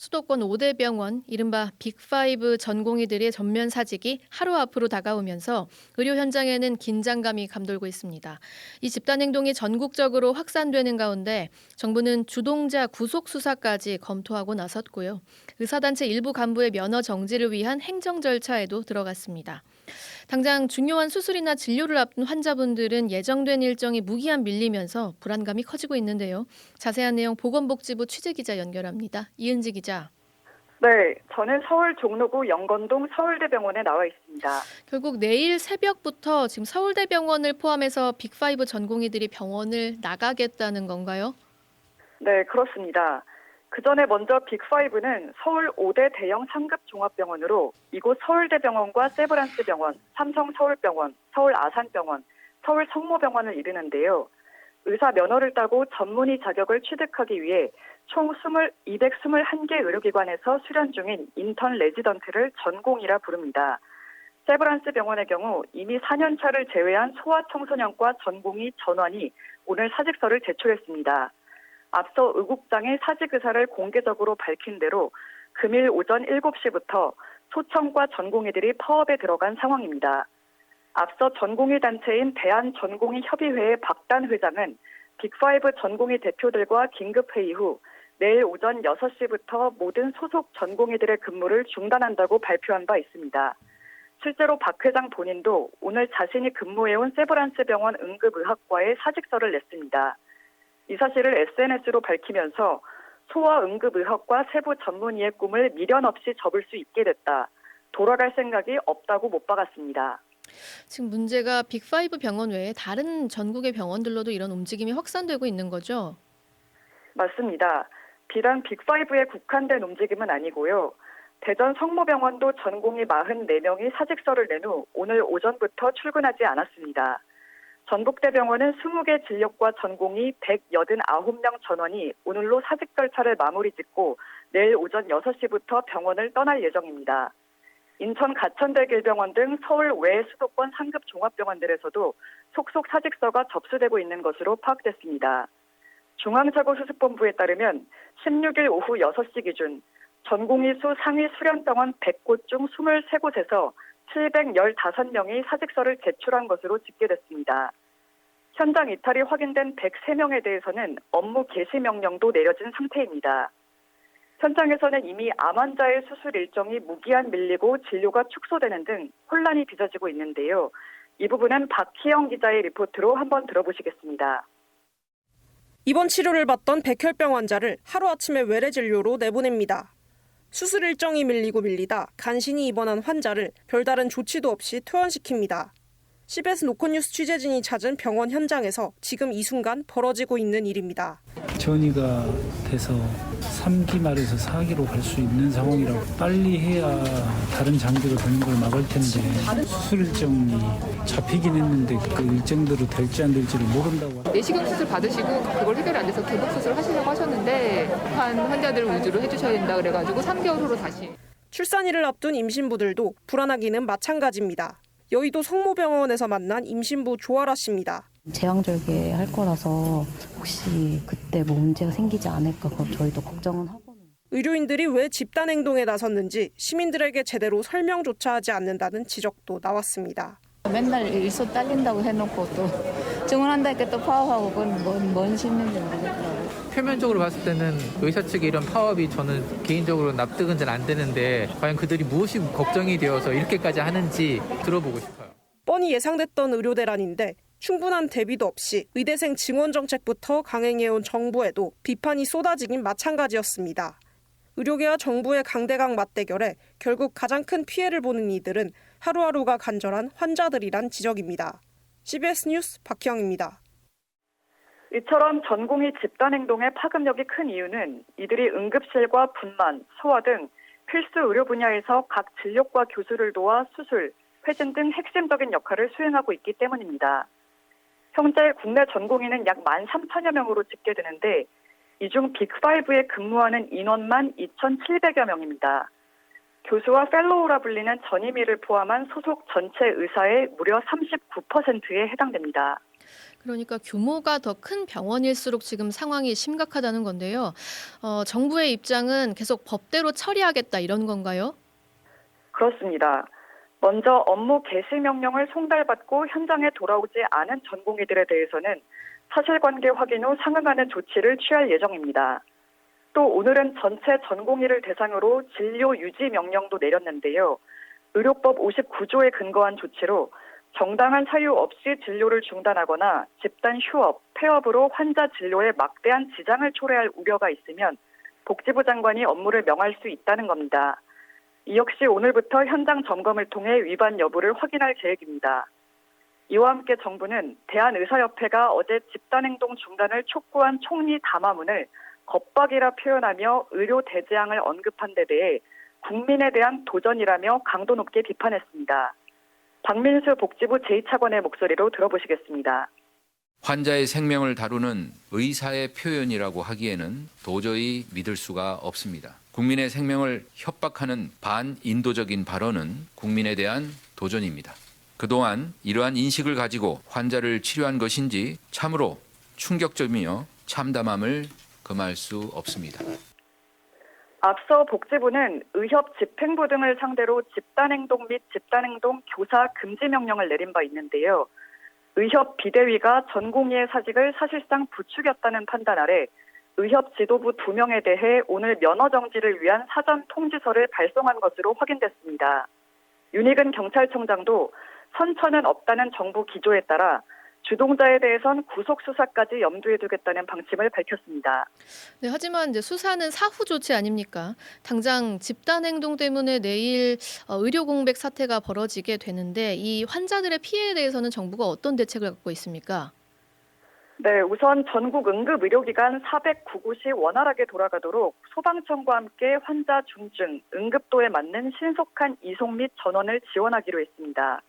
수도권 5대 병원, 이른바 빅5 전공의들의 전면 사직이 하루 앞으로 다가오면서 의료 현장에는 긴장감이 감돌고 있습니다. 이 집단 행동이 전국적으로 확산되는 가운데 정부는 주동자 구속 수사까지 검토하고 나섰고요. 의사단체 일부 간부의 면허 정지를 위한 행정 절차에도 들어갔습니다. 당장 중요한 수술이나 진료를 앞둔 환자분들은 예정된 일정이 무기한 밀리면서 불안감이 커지고 있는데요. 자세한 내용 보건복지부 취재기자 연결합니다. 이은지 기자. 네, 저는 서울 종로구 영건동 서울대병원에 나와 있습니다. 결국 내일 새벽부터 지금 서울대병원을 포함해서 빅5 전공의들이 병원을 나가겠다는 건가요? 네, 그렇습니다. 그 전에 먼저 빅5는 서울 5대 대형 상급 종합병원으로 이곳 서울대병원과 세브란스병원, 삼성서울병원, 서울아산병원, 서울성모병원을 이르는데요. 의사 면허를 따고 전문의 자격을 취득하기 위해 총 221개 의료기관에서 수련 중인 인턴 레지던트를 전공이라 부릅니다. 세브란스 병원의 경우 이미 4년차를 제외한 소아청소년과 전공의 전원이 오늘 사직서를 제출했습니다. 앞서 의국장의 사직 의사를 공개적으로 밝힌 대로 금일 오전 7시부터 소청과 전공의들이 파업에 들어간 상황입니다. 앞서 전공의 단체인 대한전공의협의회의 박단 회장은 빅5 전공의 대표들과 긴급회의 후 내일 오전 6시부터 모든 소속 전공의들의 근무를 중단한다고 발표한 바 있습니다. 실제로 박 회장 본인도 오늘 자신이 근무해온 세브란스 병원 응급의학과에 사직서를 냈습니다. 이 사실을 SNS로 밝히면서 소아 응급의학과 세부 전문의의 꿈을 미련 없이 접을 수 있게 됐다. 돌아갈 생각이 없다고 못 박았습니다. 지금 문제가 빅5 병원 외에 다른 전국의 병원들로도 이런 움직임이 확산되고 있는 거죠? 맞습니다. 비단 빅5에 국한된 움직임은 아니고요. 대전 성모병원도 전공의 44명이 사직서를 낸 후 오늘 오전부터 출근하지 않았습니다. 전북대병원은 20개 진료과 전공의 189명 전원이 오늘로 사직 절차를 마무리 짓고 내일 오전 6시부터 병원을 떠날 예정입니다. 인천 가천대길병원 등 서울 외 수도권 상급 종합병원들에서도 속속 사직서가 접수되고 있는 것으로 파악됐습니다. 중앙사고수습본부에 따르면 16일 오후 6시 기준 전공의 수 상위 수련병원 100곳 중 23곳에서 715명이 사직서를 제출한 것으로 집계됐습니다. 현장 이탈이 확인된 103명에 대해서는 업무 개시 명령도 내려진 상태입니다. 현장에서는 이미 암 환자의 수술 일정이 무기한 밀리고 진료가 축소되는 등 혼란이 빚어지고 있는데요. 이 부분은 박희영 기자의 리포트로 한번 들어보시겠습니다. 입원 치료를 받던 백혈병 환자를 하루아침에 외래 진료로 내보냅니다. 수술 일정이 밀리다 간신히 입원한 환자를 별다른 조치도 없이 퇴원시킵니다. CBS 노컷뉴스 취재진이 찾은 병원 현장에서 지금 이 순간 벌어지고 있는 일입니다. 전이가 돼서 3기 말에서 4기로 갈 수 있는 상황이라고 빨리 해야 다른 장기로 되는 걸 막을 텐데 수술 일정이 잡히긴 했는데 그 일정대로 될지 안 될지를 모른다고. 내시경 수술 받으시고 그걸 해결이 안 돼서 개복 수술 하시려고 하셨는데 한 환자들 위주로 해주셔야 된다 그래가지고 3개월 후로 다시. 출산일을 앞둔 임신부들도 불안하기는 마찬가지입니다. 여의도 성모병원에서 만난 임신부 조아라 씨입니다. 제왕절개 할 거라서 혹시 그때 뭐 문제가 생기지 않을까 저희도 걱정은 하고는. 의료인들이 왜 집단 행동에 나섰는지 시민들에게 제대로 설명조차 하지 않는다는 지적도 나왔습니다. 맨날 일소 딸린다고 해놓고 또 증언한다니까 또 파업하고 그건 뭔 심리인지 모르겠더라고요. 표면적으로 봤을 때는 의사 측의 이런 파업이 저는 개인적으로 납득은 잘 안 되는데 과연 그들이 무엇이 걱정이 되어서 이렇게까지 하는지 들어보고 싶어요. 뻔히 예상됐던 의료 대란인데 충분한 대비도 없이 의대생 증원 정책부터 강행해온 정부에도 비판이 쏟아지긴 마찬가지였습니다. 의료계와 정부의 강대강 맞대결에 결국 가장 큰 피해를 보는 이들은 하루하루가 간절한 환자들이란 지적입니다. CBS 뉴스 박희영입니다. 이처럼 전공의 집단 행동의 파급력이 큰 이유는 이들이 응급실과 분만, 소아 등 필수 의료 분야에서 각 진료과 교수를 도와 수술, 회진 등 핵심적인 역할을 수행하고 있기 때문입니다. 현재 국내 전공의는 약 13,000여 명으로 집계되는데 이 중 빅5에 근무하는 인원만 2,700여 명입니다. 교수와 펠로우라 불리는 전임의를 포함한 소속 전체 의사의 무려 39%에 해당됩니다. 그러니까 규모가 더 큰 병원일수록 지금 상황이 심각하다는 건데요. 정부의 입장은 계속 법대로 처리하겠다 이런 건가요? 그렇습니다. 먼저 업무 개시 명령을 송달받고 현장에 돌아오지 않은 전공의들에 대해서는 사실관계 확인 후 상응하는 조치를 취할 예정입니다. 또 오늘은 전체 전공의를 대상으로 진료 유지 명령도 내렸는데요. 의료법 59조에 근거한 조치로 정당한 사유 없이 진료를 중단하거나 집단 휴업, 폐업으로 환자 진료에 막대한 지장을 초래할 우려가 있으면 복지부 장관이 업무를 명할 수 있다는 겁니다. 이 역시 오늘부터 현장 점검을 통해 위반 여부를 확인할 계획입니다. 이와 함께 정부는 대한의사협회가 어제 집단행동 중단을 촉구한 총리 담화문을 겁박이라 표현하며 의료 대재앙을 언급한 데 대해 국민에 대한 도전이라며 강도 높게 비판했습니다. 박민수 복지부 제2차관의 목소리로 들어보시겠습니다. 환자의 생명을 다루는 의사의 표현이라고 하기에는 도저히 믿을 수가 없습니다. 국민의 생명을 협박하는 반인도적인 발언은 국민에 대한 도전입니다. 그동안 이러한 인식을 가지고 환자를 치료한 것인지 참으로 충격적이며 참담함을 금할 수 없습니다. 앞서 복지부는 의협 집행부 등을 상대로 집단행동 및 집단행동 교사 금지 명령을 내린 바 있는데요. 의협 비대위가 전공의의 사직을 사실상 부추겼다는 판단 아래 의협 지도부 2명에 대해 오늘 면허 정지를 위한 사전 통지서를 발송한 것으로 확인됐습니다. 윤희근 경찰청장도 선처는 없다는 정부 기조에 따라 주동자에 대해선 구속 수사까지 염두에 두겠다는 방침을 밝혔습니다. 네, 하지만 이제 수사는 사후 조치 아닙니까? 당장 집단 행동 때문에 내일 의료 공백 사태가 벌어지게 되는데 이 환자들의 피해에 대해서는 정부가 어떤 대책을 갖고 있습니까? 네, 우선 전국 응급의료기관 409곳이 원활하게 돌아가도록 소방청과 함께 환자 중증, 응급도에 맞는 신속한 이송 및 전원을 지원하기로 했습니다.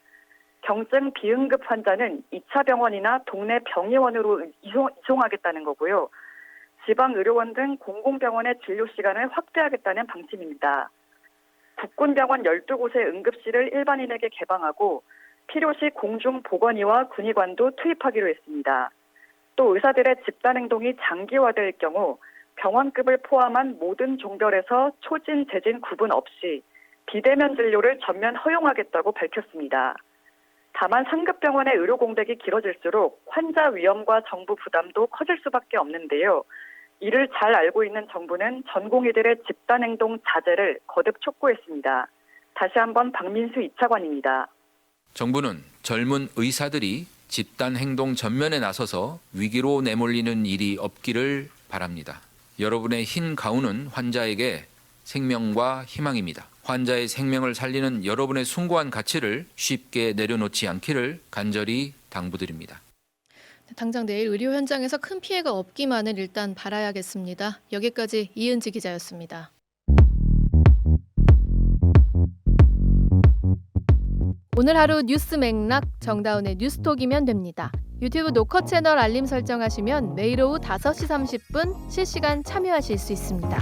경증 비응급 환자는 2차 병원이나 동네 병의원으로 이송하겠다는 거고요. 지방의료원 등 공공병원의 진료 시간을 확대하겠다는 방침입니다. 국군병원 12곳의 응급실을 일반인에게 개방하고 필요시 공중보건의와 군의관도 투입하기로 했습니다. 또 의사들의 집단행동이 장기화될 경우 병원급을 포함한 모든 종별에서 초진, 재진 구분 없이 비대면 진료를 전면 허용하겠다고 밝혔습니다. 다만 상급병원의 의료 공백이 길어질수록 환자 위험과 정부 부담도 커질 수밖에 없는데요. 이를 잘 알고 있는 정부는 전공의들의 집단행동 자제를 거듭 촉구했습니다. 다시 한번 박민수 2차관입니다. 정부는 젊은 의사들이 집단 행동 전면에 나서서 위기로 내몰리는 일이 없기를 바랍니다. 여러분의 흰 가운은 환자에게 생명과 희망입니다. 환자의 생명을 살리는 여러분의 숭고한 가치를 쉽게 내려놓지 않기를 간절히 당부드립니다. 당장 내일 의료 현장에서 큰 피해가 없기만을 일단 바라야겠습니다. 여기까지 이은지 기자였습니다. 오늘 하루 뉴스 맥락 정다운의 뉴스톡이면 됩니다. 유튜브 노컷 채널 알림 설정하시면 매일 오후 5시 30분 실시간 참여하실 수 있습니다.